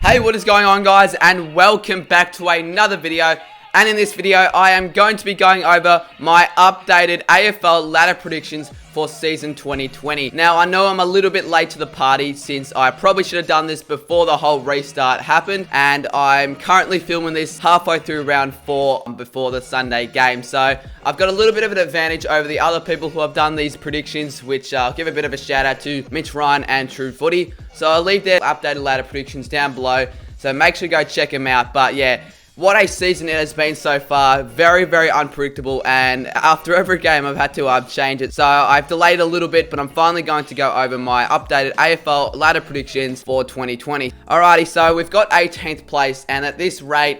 Hey, what is going on, guys, and welcome back to another video. And in this video, I am going to be going over my updated AFL ladder predictions for season 2020. Now, I know I'm a little bit late to the party since I probably should have done this before the whole restart happened, and I'm currently filming this halfway through round 4 before the Sunday game. So I've got a little bit of an advantage over the other people who have done these predictions, which I'll give a bit of a shout out to Mitch Ryan and True Footy. So I'll leave their updated ladder predictions down below, so make sure to go check them out. But yeah, what a season it has been so far. Very, very unpredictable, and after every game I've had to change it. So I've delayed a little bit, but I'm finally going to go over my updated AFL ladder predictions for 2020. Alrighty, so we've got 18th place, and at this rate,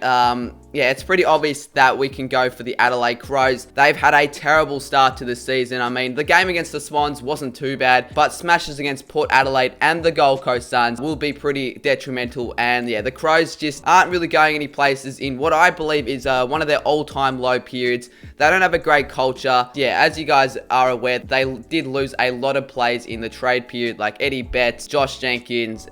yeah, it's pretty obvious that we can go for the Adelaide Crows. They've had a terrible start to the season. I mean, the game against the Swans wasn't too bad, but smashes against Port Adelaide and the Gold Coast Suns will be pretty detrimental. And yeah, the Crows just aren't really going any places in what I believe is one of their all-time low periods. They don't have a great culture. Yeah, as you guys are aware, they did lose a lot of players in the trade period, like Eddie Betts, Josh Jenkins,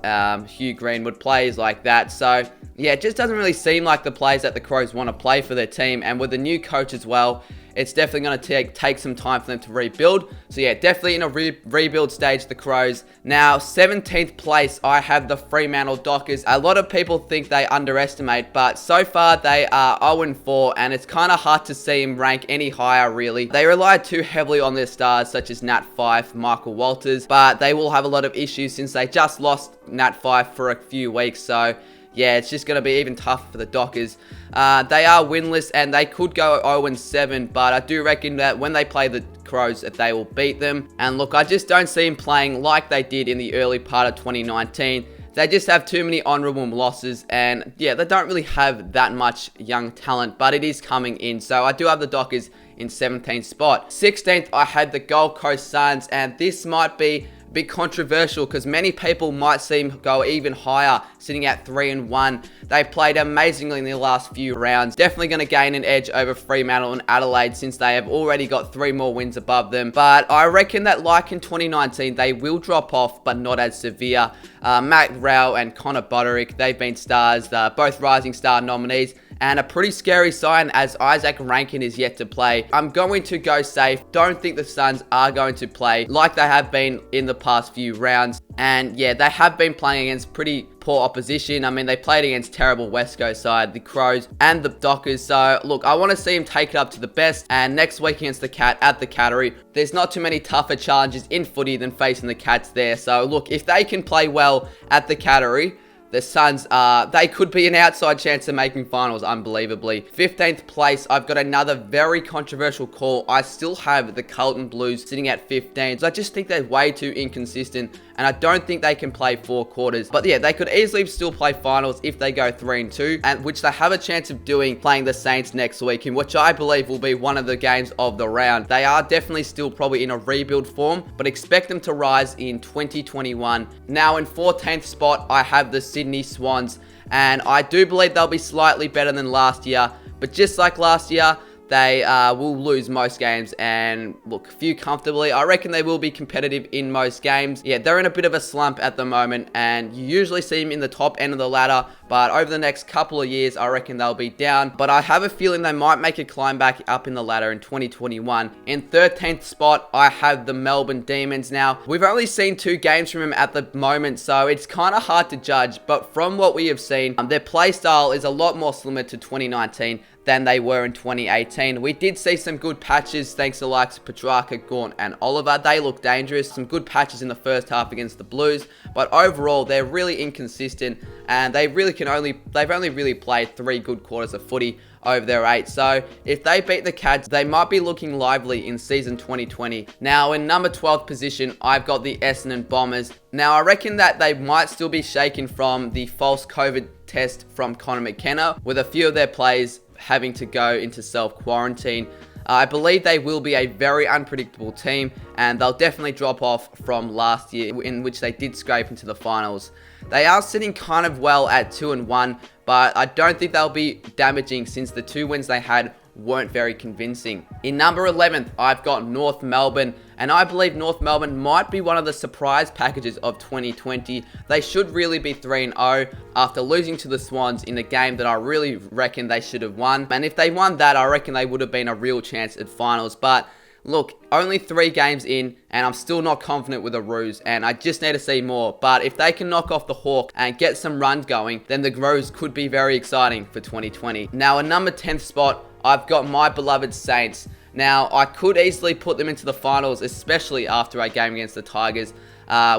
Hugh Greenwood, players like that. So yeah, it just doesn't really seem like the players that the Crows want to play for their team. And with the new coach as well, it's definitely going to take some time for them to rebuild. So yeah, definitely in a rebuild stage, the Crows. Now, 17th place, I have the Fremantle Dockers. A lot of people think they underestimate, but so far they are 0-4, and it's kind of hard to see them rank any higher, really. They rely too heavily on their stars, such as Nat Fyfe, Michael Walters, but they will have a lot of issues since they just lost Nat Fyfe for a few weeks. So yeah, it's just going to be even tougher for the Dockers. They are winless, and they could go 0-7, but I do reckon that when they play the Crows, that they will beat them. And look, I just don't see them playing like they did in the early part of 2019. They just have too many honourable losses, and yeah, they don't really have that much young talent, but it is coming in. So I do have the Dockers in 17th spot. 16th, I had the Gold Coast Suns, and this might be bit controversial because many people might see him go even higher, sitting at 3-1. They played amazingly in the last few rounds. Definitely going to gain an edge over Fremantle and Adelaide since they have already got 3 more wins above them. But I reckon that, like in 2019, they will drop off, but not as severe. Matt Rowell and Connor Buderick, they've been stars, both Rising Star nominees. And a pretty scary sign as Isaac Rankin is yet to play. I'm going to go safe. Don't think the Suns are going to play like they have been in the past few rounds. And yeah, they have been playing against pretty poor opposition. I mean, they played against terrible West Coast side, the Crows and the Dockers. So look, I want to see him take it up to the best. And next week against the Cat at the Cattery, there's not too many tougher challenges in footy than facing the Cats there. So look, if they can play well at the Cattery, the Suns, they could be an outside chance of making finals, unbelievably. 15th place, I've got another very controversial call. I still have the Carlton Blues sitting at 15. So I just think they're way too inconsistent, and I don't think they can play 4 quarters. But yeah, they could easily still play finals if they go 3-2, and which they have a chance of doing playing the Saints next week, in which I believe will be one of the games of the round. They are definitely still probably in a rebuild form, but expect them to rise in 2021. Now in 14th spot, I have the Sydney Swans, and I do believe they'll be slightly better than last year, but just like last year, they will lose most games and look, few comfortably. I reckon they will be competitive in most games. Yeah, they're in a bit of a slump at the moment, and you usually see them in the top end of the ladder, but over the next couple of years, I reckon they'll be down. But I have a feeling they might make a climb back up in the ladder in 2021. In 13th spot, I have the Melbourne Demons. Now, we've only seen 2 games from them at the moment, so it's kind of hard to judge, but from what we have seen, their play style is a lot more similar to 2019 than they were in 2018. We did see some good patches thanks to the likes of Petrarca, Gaunt and Oliver. They look dangerous. Some good patches in the first half against the Blues, but overall they're really inconsistent, and they've only really played 3 good quarters of footy over their 8. So if they beat the Cats, they might be looking lively in season 2020. Now in number 12th position, I've got the Essendon Bombers. Now I reckon that they might still be shaken from the false COVID test from Connor McKenna, with a few of their players having to go into self-quarantine. I believe they will be a very unpredictable team, and they'll definitely drop off from last year, in which they did scrape into the finals. They are sitting kind of well at 2-1, but I don't think they'll be damaging since the 2 wins they had weren't very convincing. In number 11th, I've got North Melbourne, and I believe North Melbourne might be one of the surprise packages of 2020. They should really be 3-0 after losing to the Swans in a game that I really reckon they should have won. And if they won that, I reckon they would have been a real chance at finals. But look, only 3 games in, and I'm still not confident with the Roos, and I just need to see more. But if they can knock off the Hawks and get some runs going, then the Roos could be very exciting for 2020. Now, at number 10th spot, I've got my beloved Saints. Now, I could easily put them into the finals, especially after a game against the Tigers.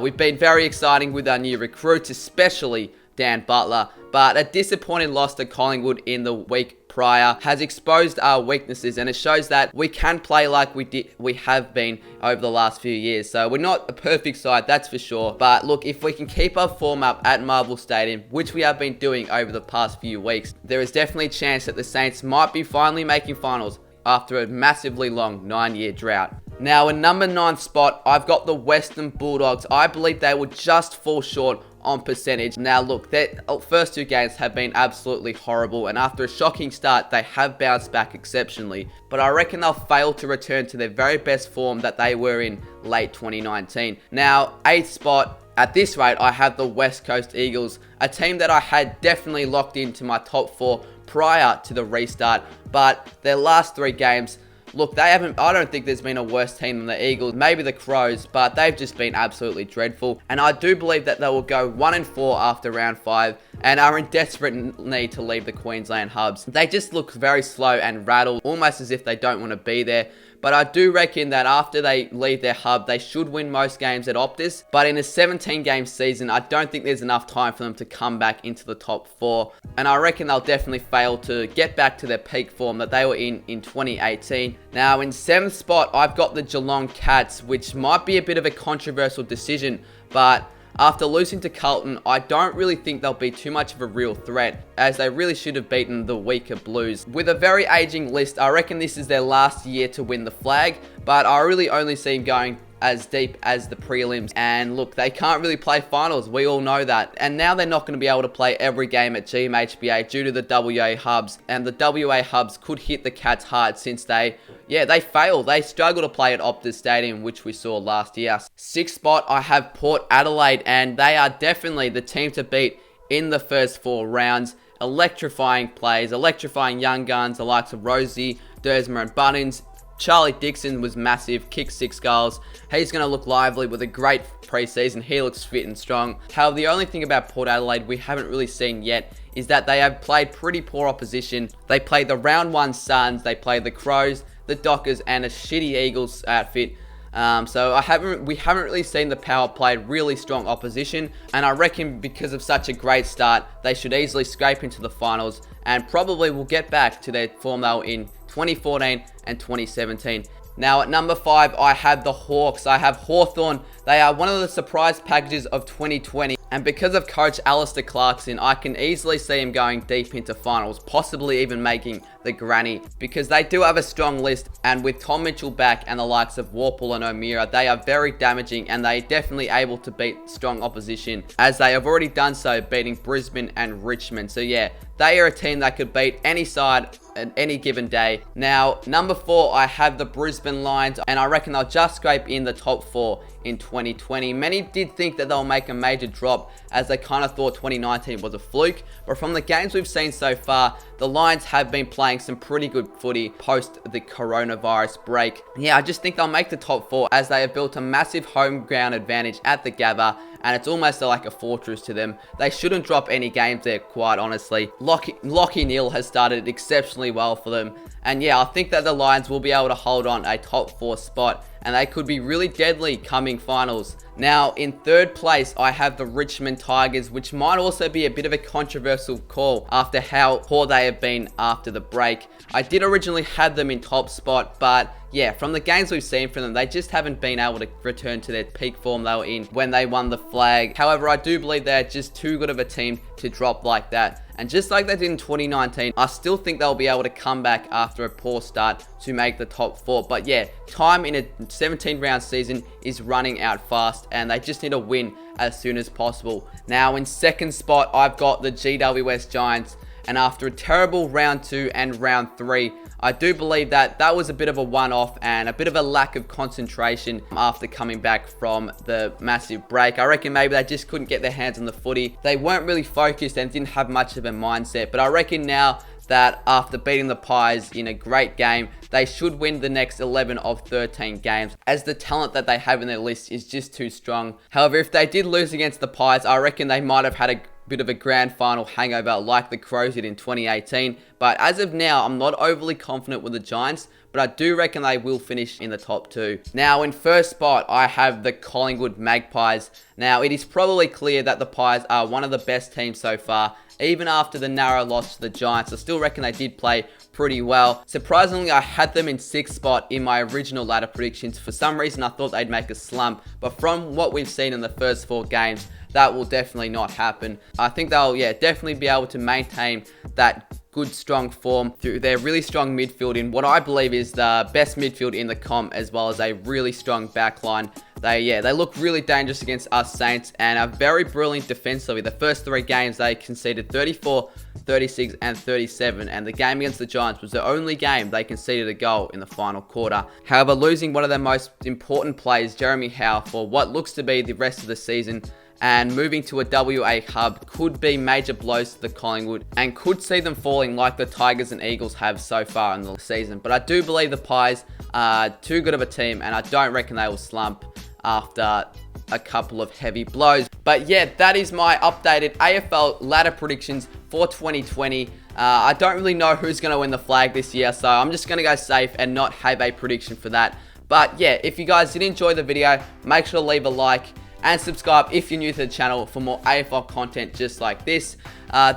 We've been very exciting with our new recruits, especially Dan Butler, but a disappointing loss to Collingwood in the week prior has exposed our weaknesses, and it shows that we can play like we have been over the last few years. So we're not a perfect side, that's for sure, but look, if we can keep our form up at Marvel Stadium, which we have been doing over the past few weeks, there is definitely a chance that the Saints might be finally making finals after a massively long 9-year drought. Now, in number 9 spot, I've got the Western Bulldogs. I believe they will just fall short on percentage. Now, look, their first 2 games have been absolutely horrible, and after a shocking start, they have bounced back exceptionally. But I reckon they'll fail to return to their very best form that they were in late 2019. Now, 8th spot, at this rate, I have the West Coast Eagles, a team that I had definitely locked into my top 4 prior to the restart, but their last 3 games, look, I don't think there's been a worse team than the Eagles, maybe the Crows, but they've just been absolutely dreadful. And I do believe that they will go 1-4 after round 5 and are in desperate need to leave the Queensland hubs. They just look very slow and rattled, almost as if they don't want to be there. But I do reckon that after they leave their hub, they should win most games at Optus. But in a 17-game season, I don't think there's enough time for them to come back into the top 4. And I reckon they'll definitely fail to get back to their peak form that they were in 2018. Now, in 7th spot, I've got the Geelong Cats, which might be a bit of a controversial decision, but after losing to Carlton, I don't really think they'll be too much of a real threat, as they really should have beaten the weaker Blues. With a very aging list, I reckon this is their last year to win the flag, but I really only see them going as deep as the prelims. And look, they can't really play finals, we all know that. And now they're not going to be able to play every game at GMHBA due to the WA hubs, and the WA hubs could hit the Cats hard since they fail. They struggle to play at Optus Stadium, which we saw last year. 6th spot, I have Port Adelaide, and they are definitely the team to beat in the first 4 rounds. Electrifying plays, electrifying young guns, the likes of Rosie, Dersmer and Bunnings. Charlie Dixon was massive, kicked 6 goals. He's going to look lively with a great preseason. He looks fit and strong. However, the only thing about Port Adelaide we haven't really seen yet is that they have played pretty poor opposition. They played the round 1 Suns, they played the Crows, the Dockers, and a shitty Eagles outfit. So we haven't really seen the Power play really strong opposition, and I reckon because of such a great start, they should easily scrape into the finals and probably will get back to their form they were in 2014 and 2017. Now at number 5, I have the Hawks. I have Hawthorn. They are one of the surprise packages of 2020. And because of coach Alistair Clarkson, I can easily see him going deep into finals, possibly even making the granny, because they do have a strong list, and with Tom Mitchell back and the likes of Warple and O'Meara, they are very damaging, and they are definitely able to beat strong opposition, as they have already done so, beating Brisbane and Richmond. So yeah, they are a team that could beat any side at any given day. Now, number 4, I have the Brisbane Lions, and I reckon they'll just scrape in the top 4 in 2020. Many did think that they'll make a major drop, as they kind of thought 2019 was a fluke, but from the games we've seen so far, the Lions have been playing some pretty good footy post the coronavirus break. Yeah, I just think they'll make the top 4, as they have built a massive home ground advantage at the Gabba, and it's almost like a fortress to them. They shouldn't drop any games there, quite honestly. Lockie Neal has started exceptionally well for them, and yeah, I think that the Lions will be able to hold on a top 4 spot, and they could be really deadly coming finals. Now, in 3rd place, I have the Richmond Tigers, which might also be a bit of a controversial call after how poor they have been after the break. I did originally have them in top spot, but yeah, from the games we've seen from them, they just haven't been able to return to their peak form they were in when they won the flag. However, I do believe they're just too good of a team to drop like that. And just like they did in 2019, I still think they'll be able to come back after a poor start to make the top 4. But yeah, time in a 17-round season is running out fast, and they just need to win as soon as possible. Now, in 2nd spot, I've got the GWS Giants. And after a terrible round 2 and round 3, I do believe that that was a bit of a one-off and a bit of a lack of concentration after coming back from the massive break. I reckon maybe they just couldn't get their hands on the footy. They weren't really focused and didn't have much of a mindset. But I reckon now that after beating the Pies in a great game, they should win the next 11 of 13 games, as the talent that they have in their list is just too strong. However, if they did lose against the Pies, I reckon they might have had a bit of a grand final hangover like the Crows did in 2018. But as of now, I'm not overly confident with the Giants, but I do reckon they will finish in the top 2. Now, in first spot, I have the Collingwood Magpies. Now, it is probably clear that the Pies are one of the best teams so far. Even after the narrow loss to the Giants, I still reckon they did play pretty well. Surprisingly, I had them in 6th spot in my original ladder predictions. For some reason, I thought they'd make a slump, but from what we've seen in the first 4 games, that will definitely not happen. I think they'll, definitely be able to maintain that good, strong form through their really strong midfield in what I believe is the best midfield in the comp, as well as a really strong back line. They look really dangerous against us Saints and are very brilliant defensively. The first 3 games, they conceded 34, 36, and 37, and the game against the Giants was the only game they conceded a goal in the final quarter. However, losing one of their most important players, Jeremy Howe, for what looks to be the rest of the season, and moving to a WA hub could be major blows to the Collingwood and could see them falling like the Tigers and Eagles have so far in the season. But I do believe the Pies are too good of a team, and I don't reckon they will slump after a couple of heavy blows. But yeah, that is my updated AFL ladder predictions for 2020. I don't really know who's going to win the flag this year, so I'm just going to go safe and not have a prediction for that. But yeah, if you guys did enjoy the video, make sure to leave a like and subscribe if you're new to the channel for more AFL content just like this.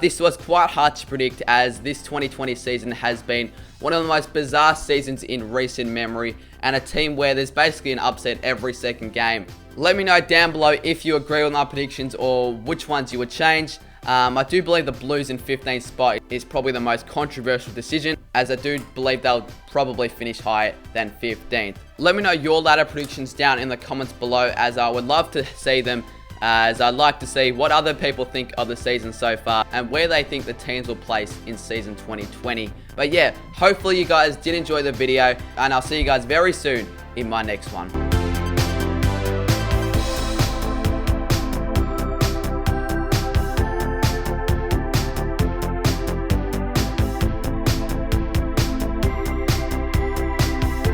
This was quite hard to predict, as this 2020 season has been one of the most bizarre seasons in recent memory, and a team where there's basically an upset every second game. Let me know down below if you agree with my predictions or which ones you would change. I do believe the Blues in 15th spot is probably the most controversial decision, as I do believe they'll probably finish higher than 15th. Let me know your ladder predictions down in the comments below, as I would love to see them, as I'd like to see what other people think of the season so far and where they think the teams will place in season 2020. But yeah, hopefully you guys did enjoy the video, and I'll see you guys very soon in my next one.